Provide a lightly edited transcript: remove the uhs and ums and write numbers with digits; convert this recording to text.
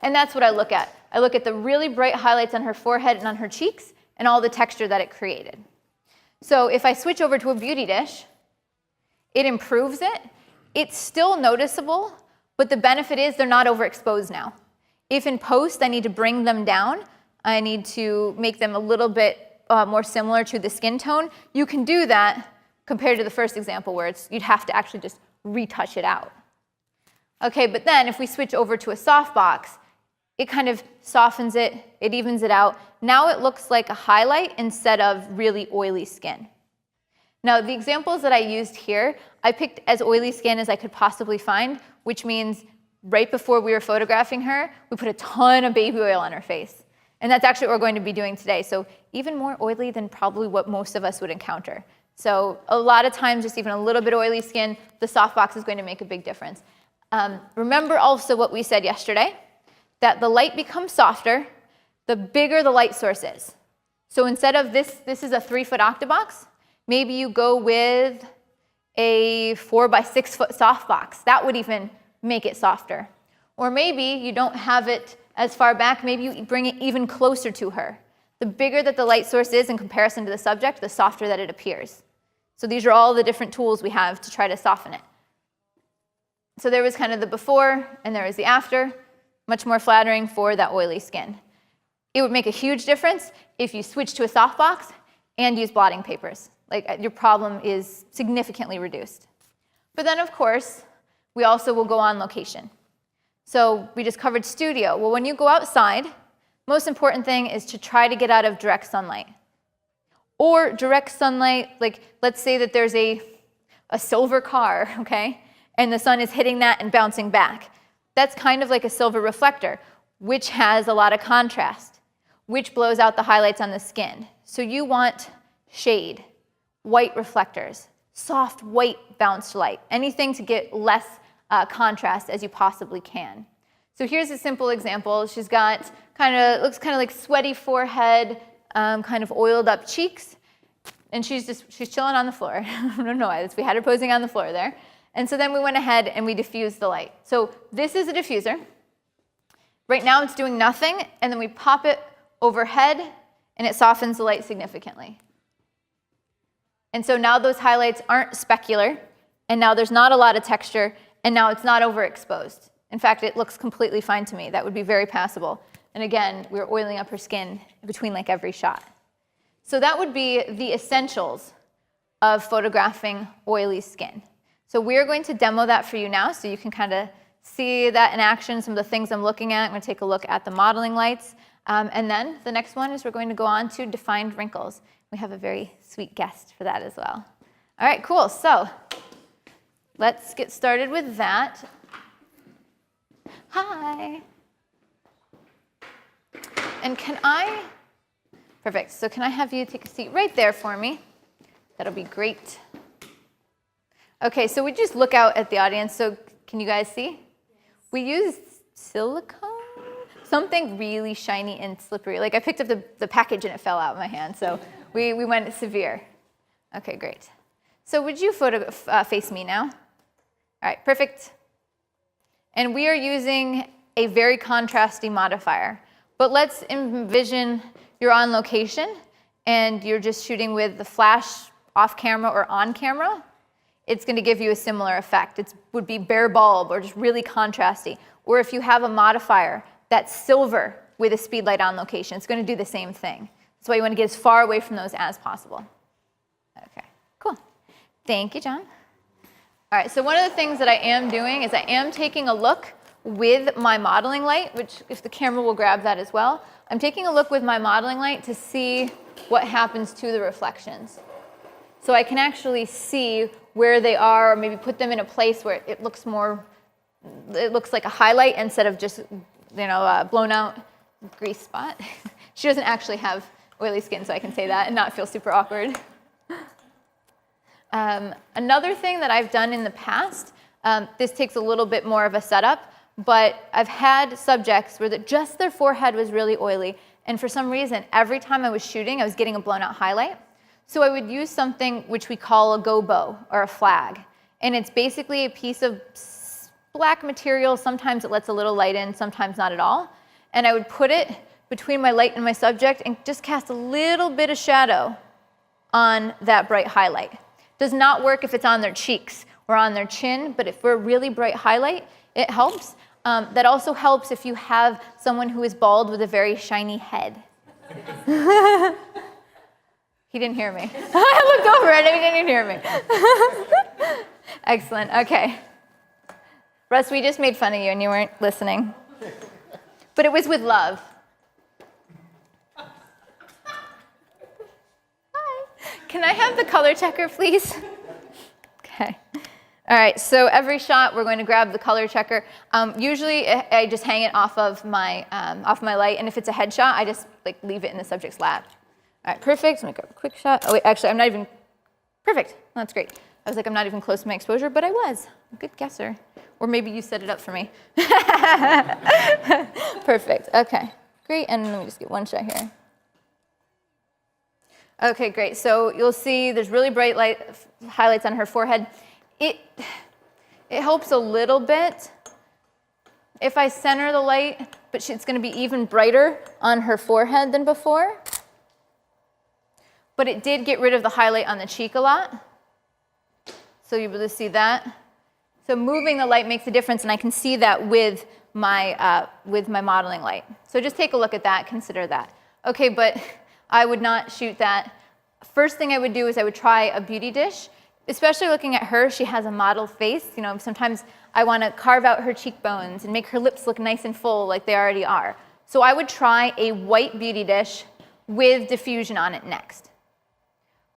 And that's what I look at. I look at the really bright highlights on her forehead and on her cheeks and all the texture that it created. So if I switch over to a beauty dish, it improves it. It's still noticeable, but the benefit is they're not overexposed now. If in post I need to bring them down, I need to make them a little bit more similar to the skin tone, you can do that compared to the first example where you'd have to actually just retouch it out. Okay, but then if we switch over to a softbox, it kind of softens it, it evens it out. Now it looks like a highlight instead of really oily skin. Now the examples that I used here, I picked as oily skin as I could possibly find, which means right before we were photographing her, we put a ton of baby oil on her face. And that's actually what we're going to be doing today. So even more oily than probably what most of us would encounter. So a lot of times, just even a little bit oily skin, the softbox is going to make a big difference. Remember also what we said yesterday, that the light becomes softer the bigger the light source is. So instead of this is a 3-foot octabox, maybe you go with a 4 by 6 foot softbox. That would even make it softer. Or maybe you don't have it as far back, maybe you bring it even closer to her. The bigger that the light source is in comparison to the subject, the softer that it appears. So these are all the different tools we have to try to soften it. So there was kind of the before and there was the after, much more flattering for that oily skin. It would make a huge difference if you switch to a softbox and use blotting papers. Like your problem is significantly reduced. But then of course, we also will go on location. So we just covered studio. Well, when you go outside, most important thing is to try to get out of direct sunlight. Or direct sunlight, like let's say that there's a silver car, okay? And the sun is hitting that and bouncing back. That's kind of like a silver reflector, which has a lot of contrast, which blows out the highlights on the skin. So you want shade, white reflectors, soft white bounced light, anything to get less contrast as you possibly can. So here's a simple example. She's got looks kind of like sweaty forehead, kind of oiled up cheeks, and she's chilling on the floor. I don't know why, we had her posing on the floor there. And so then we went ahead and we diffused the light. So this is a diffuser. Right now it's doing nothing, and then we pop it overhead and it softens the light significantly. And so now those highlights aren't specular, and now there's not a lot of texture, and now it's not overexposed. In fact, it looks completely fine to me. That would be very passable. And again, we were oiling up her skin between like every shot. So that would be the essentials of photographing oily skin. So we're going to demo that for you now so you can kind of see that in action, some of the things I'm looking at. I'm going to take a look at the modeling lights. And then the next one is we're going to go on to defined wrinkles. We have a very sweet guest for that as well. All right, cool. So let's get started with that. Hi. And perfect. So can I have you take a seat right there for me? That'll be great. Okay, so we just look out at the audience. So can you guys see? We used silicone, something really shiny and slippery. Like I picked up the package and it fell out of my hand. So we went severe. Okay, great. So would you face me now? All right, perfect. And we are using a very contrasty modifier. But let's envision you're on location and you're just shooting with the flash off camera or on camera. It's going to give you a similar effect. It would be bare bulb or just really contrasty. Or if you have a modifier that's silver with a speed light on location, it's going to do the same thing. That's why you want to get as far away from those as possible. Okay, cool. Thank you, John. All right, so one of the things that I am doing is I am taking a look with my modeling light, which if the camera will grab that as well, I'm taking a look with my modeling light to see what happens to the reflections. So I can actually see where they are, or maybe put them in a place where it looks like a highlight instead of just, blown out grease spot. She doesn't actually have oily skin, so I can say that and not feel super awkward. Another thing that I've done in the past, this takes a little bit more of a setup, but I've had subjects where just their forehead was really oily, and for some reason, every time I was shooting, I was getting a blown out highlight. So I would use something which we call a gobo or a flag. And it's basically a piece of black material. Sometimes it lets a little light in, sometimes not at all. And I would put it between my light and my subject and just cast a little bit of shadow on that bright highlight. Does not work if it's on their cheeks or on their chin, but if for a really bright highlight, it helps. That also helps if you have someone who is bald with a very shiny head. He didn't hear me. I looked over and he didn't hear me. Excellent, okay. Russ, we just made fun of you and you weren't listening. But it was with love. Hi. Can I have the color checker, please? Okay. All right, so every shot we're going to grab the color checker. Usually I just hang it off of my light, and if it's a headshot, I just like leave it in the subject's lap. All right, perfect. I'm gonna grab a quick shot. Oh wait, actually I'm not even, perfect. That's great. I was like, I'm not even close to my exposure, but I was. Good guesser. Or maybe you set it up for me. Perfect, okay. Great, and let me just get one shot here. Okay, great. So you'll see there's really bright light highlights on her forehead. It helps a little bit if I center the light, but it's going to be even brighter on her forehead than before. But it did get rid of the highlight on the cheek a lot. So you'll be able to see that. So moving the light makes a difference, and I can see that with my modeling light. So just take a look at that, consider that. Okay, but I would not shoot that. First thing I would do is I would try a beauty dish. Especially looking at her, she has a model face. You know, sometimes I want to carve out her cheekbones and make her lips look nice and full like they already are. So I would try a white beauty dish with diffusion on it next.